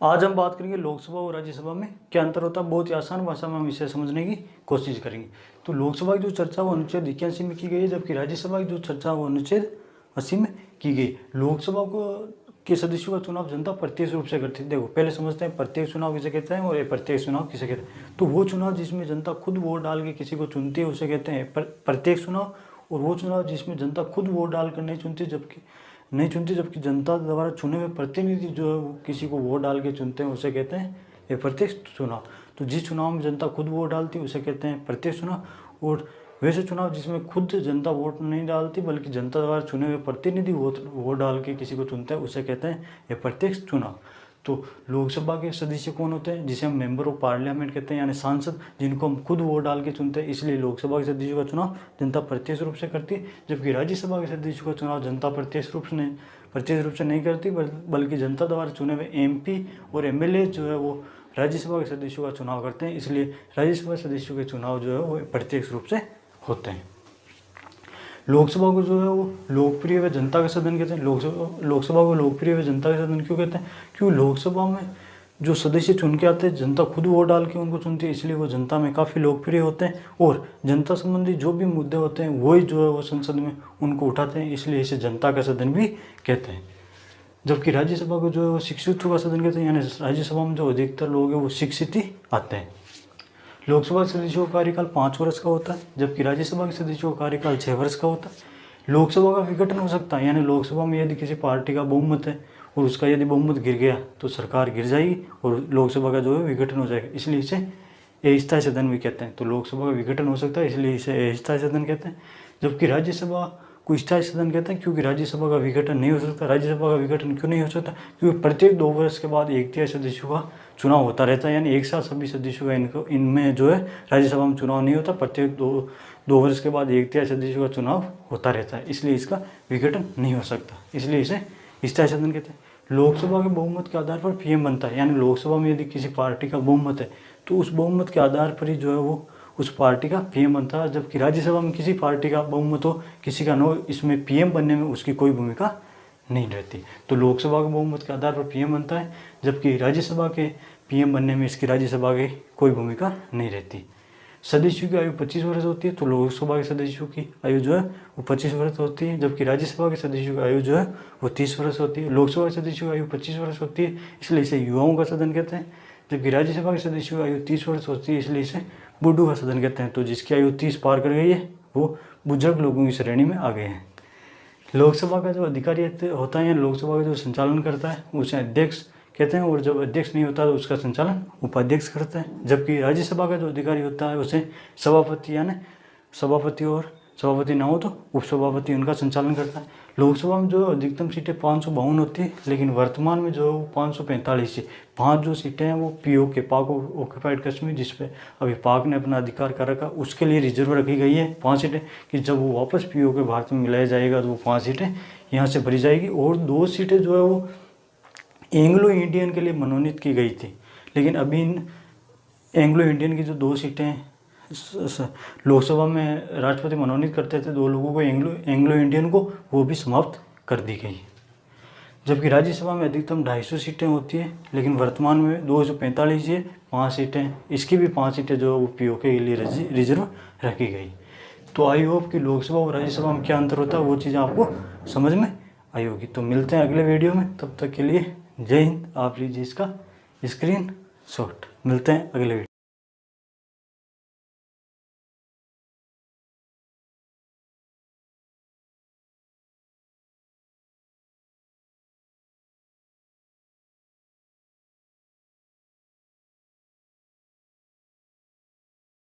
आज हम बात करेंगे लोकसभा और राज्यसभा में क्या अंतर होता है। बहुत ही आसान भाषा में हम इसे समझने की कोशिश करेंगे। तो लोकसभा की जो चर्चा वो अनुच्छेद 81 में की गई है, जबकि राज्यसभा की जो चर्चा वो अनुच्छेद 80 में की गई। लोकसभा को के सदस्यों का चुनाव जनता प्रत्यक्ष रूप से करती है। देखो पहले समझते हैं प्रत्यक्ष चुनाव किसे कहते हैं और अप्रत्यक्ष चुनाव किसे कहते हैं। तो वो चुनाव जिसमें जनता खुद वोट डाल के किसी को चुनती है उसे कहते हैं प्रत्यक्ष चुनाव, और वो चुनाव जिसमें जनता खुद वोट डाल कर नहीं चुनती, जबकि जनता द्वारा चुने हुए प्रतिनिधि जो है वो किसी को वोट डाल के चुनते हैं उसे कहते हैं अप्रत्यक्ष चुनाव। तो जिस चुनाव में जनता खुद वोट डालती है उसे कहते हैं प्रत्यक्ष चुनाव। और वैसे चुनाव जिसमें खुद जनता वोट नहीं डालती बल्कि जनता द्वारा चुने हुए प्रतिनिधि वोट डाल के किसी को चुनते हैं उसे कहते हैं अप्रत्यक्ष चुनाव। तो लोकसभा के सदस्य कौन होते हैं, जिसे हम मेंबर ऑफ पार्लियामेंट कहते हैं, यानी सांसद, जिनको हम खुद वोट डाल के चुनते हैं। इसलिए लोकसभा के सदस्यों का चुनाव जनता प्रत्यक्ष रूप से करती है, जबकि राज्यसभा के सदस्यों का चुनाव जनता प्रत्यक्ष रूप से नहीं करती, बल्कि जनता द्वारा चुने हुए MP और MLA जो है वो राज्यसभा के सदस्यों का चुनाव करते हैं। इसलिए राज्यसभा सदस्यों के चुनाव जो है वो प्रत्यक्ष रूप से होते हैं। लोकसभा को जो है वो लोकप्रिय व जनता का सदन कहते हैं। लोकसभा को लोकप्रिय व जनता का सदन क्यों कहते हैं? क्योंकि लोकसभा में जो सदस्य चुन के आते हैं जनता खुद वोट डाल के उनको चुनती है, इसलिए वो जनता में काफ़ी लोकप्रिय होते हैं। और जनता संबंधी जो भी मुद्दे होते हैं वही जो है वो संसद में उनको उठाते हैं, इसलिए इसे जनता का सदन भी कहते हैं। जबकि राज्यसभा को जो है वो शिक्षितों का सदन कहते हैं, यानी राज्यसभा में जो अधिकतर लोग हैं वो शिक्षित ही आते हैं। लोकसभा के सदस्यों का कार्यकाल 5 वर्ष का होता है, जबकि राज्यसभा के सदस्यों का कार्यकाल 6 वर्ष का होता है। लोकसभा का विघटन हो सकता है, यानी लोकसभा में यदि किसी पार्टी का बहुमत है और उसका यदि बहुमत गिर गया तो सरकार गिर जाएगी और लोकसभा का जो है विघटन हो जाएगा, इसलिए इसे अस्थायी सदन भी कहते हैं। तो लोकसभा का विघटन हो सकता है, इसलिए इसे अस्थायी सदन कहते हैं। जबकि राज्यसभा को स्थायी सदन कहते हैं, क्योंकि राज्यसभा का विघटन नहीं हो सकता। राज्यसभा का विघटन क्यों नहीं हो सकता? क्योंकि प्रत्येक 2 वर्ष के बाद 1/3 सदस्यों का चुनाव होता रहता है, यानी एक साथ सभी सदस्यों का इनमें जो है राज्यसभा में चुनाव नहीं होता। प्रत्येक दो वर्ष के बाद 1/3 सदस्यों का चुनाव होता रहता है, इसलिए इसका विघटन नहीं हो सकता, इसलिए इसे स्थायी सदन कहते हैं। लोकसभा के बहुमत के आधार पर PM बनता है, यानी लोकसभा में यदि किसी पार्टी का बहुमत है तो उस बहुमत के आधार पर ही जो है वो उस पार्टी का PM बनता है। जबकि राज्यसभा में किसी पार्टी का बहुमत हो किसी का न हो, इसमें PM बनने में उसकी कोई भूमिका नहीं रहती। तो लोकसभा के बहुमत के आधार पर PM बनता है, जबकि राज्यसभा के PM बनने में इसकी राज्यसभा की कोई भूमिका नहीं रहती। सदस्यों की आयु 25 वर्ष होती है, तो लोकसभा के सदस्यों की आयु जो है वो 25 वर्ष होती है, जबकि राज्यसभा के सदस्यों की आयु जो है वो 30 वर्ष होती है। लोकसभा के सदस्यों की आयु 25 वर्ष होती है, इसलिए इसे युवाओं का सदन कहते हैं, जबकि राज्यसभा के सदस्यों की आयु 30 वर्ष होती है, इसलिए इसे बूढ़ों का सदन कहते हैं। तो जिसकी आयु 30 पार कर गई है वो बुजुर्ग लोगों की श्रेणी में आ गए हैं। लोकसभा का जो अधिकारी होता है या लोकसभा का जो संचालन करता है उसे अध्यक्ष कहते हैं, और जब अध्यक्ष नहीं होता तो उसका संचालन उपाध्यक्ष करता है। जबकि राज्यसभा का जो अधिकारी होता है उसे सभापति, यानी सभापति, और सभापति ना हो तो उपसभापति उनका संचालन करता है। लोकसभा में जो अधिकतम सीटें 552 होती है, लेकिन वर्तमान में जो 545 है। 5 जो सीटें हैं वो POK, पाक ऑक्यूपाइड कश्मीर, जिस पे अभी पाक ने अपना अधिकार कर रखा, उसके लिए रिजर्व रखी गई है 5 सीटें, कि जब वो वापस POK भारत में मिलाया जाएगा तो वो 5 सीटें यहाँ से भरी जाएगी। और 2 सीटें जो है वो एंग्लो इंडियन के लिए मनोनीत की गई थी, लेकिन अभी इन एंग्लो इंडियन की जो 2 सीटें लोकसभा में राष्ट्रपति मनोनीत करते थे 2 लोगों को, एंग्लो इंडियन को, वो भी समाप्त कर दी गई। जबकि राज्यसभा में अधिकतम 250 सीटें होती है, लेकिन वर्तमान में 245 है, 5 सीटें, इसकी भी 5 सीटें जो वो POK के लिए रिजर्व रखी गई। तो आई होप कि लोकसभा और राज्यसभा में क्या अंतर होता है वो चीज़ आपको समझ में आई होगी। तो मिलते हैं अगले वीडियो में, तब तक के लिए जय हिंद। आप लीजिए इसका स्क्रीन शॉट। मिलते हैं अगले वीडियो।